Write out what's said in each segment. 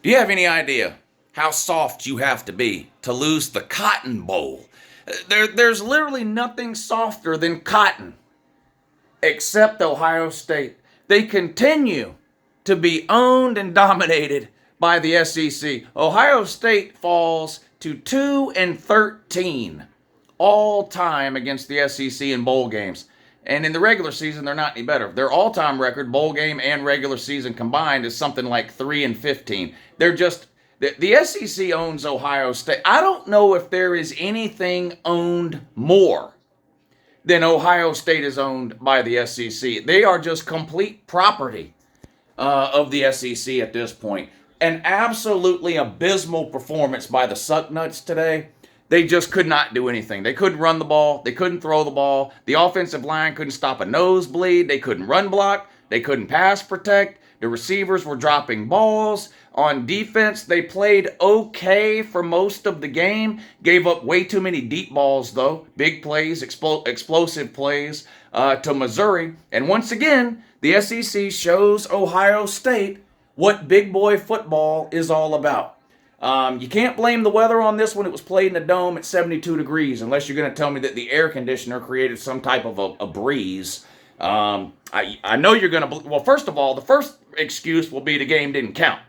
Do you have any idea how soft you have to be to lose the Cotton Bowl? There's literally nothing softer than cotton except Ohio State. They continue to be owned and dominated by the SEC. Ohio State falls to 2-13 all time against the SEC in bowl games. And in the regular season, they're not any better. Their all-time record, bowl game and regular season combined, is something like 3-15. They're just the SEC owns Ohio State. I don't know if there is anything owned more than Ohio State is owned by the SEC. They are just complete property of the SEC at this point. An absolutely abysmal performance by the Sucknuts today. They just could not do anything. They couldn't run the ball. They couldn't throw the ball. The offensive line couldn't stop a nosebleed. They couldn't run block. They couldn't pass protect. The receivers were dropping balls. On defense, they played okay for most of the game. Gave up way too many deep balls, though. Big plays, explosive plays to Missouri. And once again, the SEC shows Ohio State what big boy football is all about. You can't blame the weather on this one. It was played in a dome at 72 degrees, unless you're going to tell me that the air conditioner created some type of a breeze. I know you're going to... Well, first of all, the first excuse will be the game didn't count,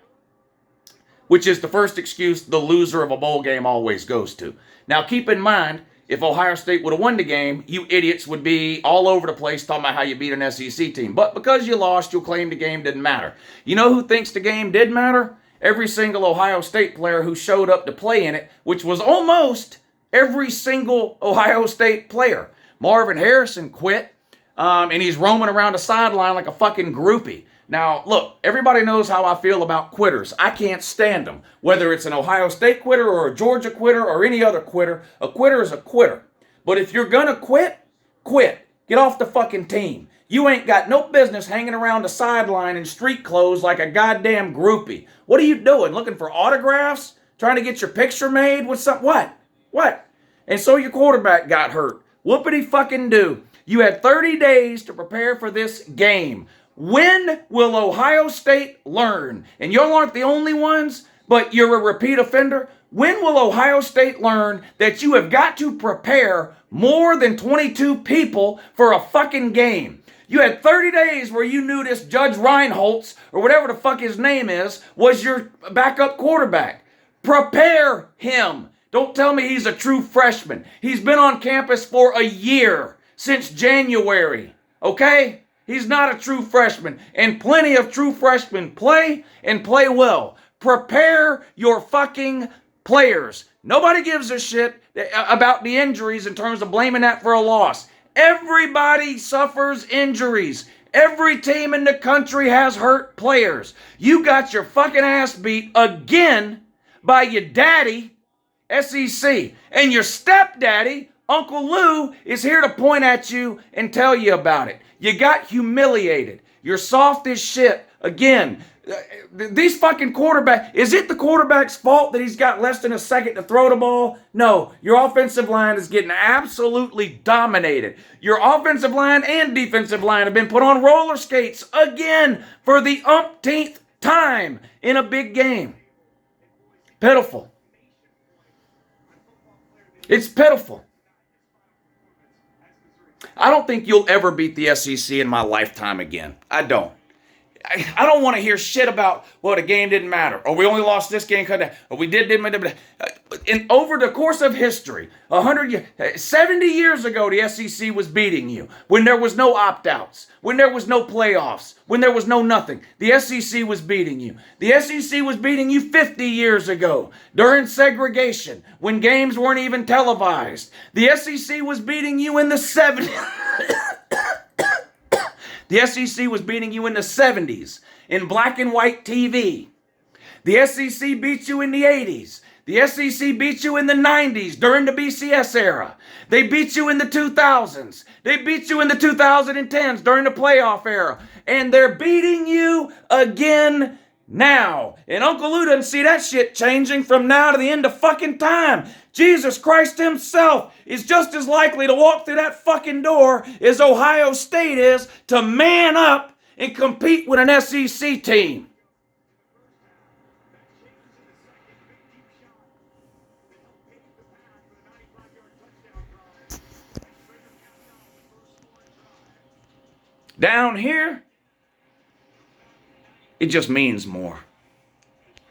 which is the first excuse the loser of a bowl game always goes to. Now, keep in mind, if Ohio State would have won the game, you idiots would be all over the place talking about how you beat an SEC team. But because you lost, you'll claim the game didn't matter. You know who thinks the game did matter? Every single Ohio State player who showed up to play in it, which was almost every single Ohio State player. Marvin Harrison quit, and he's roaming around the sideline like a fucking groupie. Now, look, everybody knows how I feel about quitters. I can't stand them. Whether it's an Ohio State quitter or a Georgia quitter or any other quitter, a quitter is a quitter. But if you're gonna quit, quit. Get off the fucking team. You ain't got no business hanging around the sideline in street clothes like a goddamn groupie. What are you doing? Looking for autographs? Trying to get your picture made? What? And so your quarterback got hurt. Whoopity fucking do. You had 30 days to prepare for this game. When will Ohio State learn? And y'all aren't the only ones, but you're a repeat offender. When will Ohio State learn that you have got to prepare more than 22 people for a fucking game? You had 30 days where you knew this Judge Reinholtz, or whatever the fuck his name is, was your backup quarterback. Prepare him. Don't tell me he's a true freshman. He's been on campus for a year, since January, okay? He's not a true freshman, and plenty of true freshmen play and play well. Prepare your fucking players. Nobody gives a shit about the injuries in terms of blaming that for a loss. Everybody suffers injuries. Every team in the country has hurt players. You got your fucking ass beat again by your daddy, SEC, and your stepdaddy, Uncle Lou, is here to point at you and tell you about it. You got humiliated. You're soft as shit. Again, these fucking quarterbacks, is it the quarterback's fault that he's got less than a second to throw the ball? No, your offensive line is getting absolutely dominated. Your offensive line and defensive line have been put on roller skates again for the umpteenth time in a big game. Pitiful. It's pitiful. I don't think you'll ever beat the SEC in my lifetime again. I don't. I don't want to hear shit about, well, the game didn't matter, or we only lost this game because, or we did. And over the course of history, 70 years ago, the SEC was beating you when there was no opt-outs, when there was no playoffs, when there was no nothing. The SEC was beating you. The SEC was beating you 50 years ago during segregation when games weren't even televised. The SEC was beating you in the 70s. The SEC was beating you in the 70s in black and white TV. The SEC beat you in the 80s. The SEC beat you in the 90s during the BCS era. They beat you in the 2000s. They beat you in the 2010s during the playoff era. And they're beating you again now. And Uncle Lou doesn't see that shit changing from now to the end of fucking time. Jesus Christ himself is just as likely to walk through that fucking door as Ohio State is to man up and compete with an SEC team. Down here, it just means more.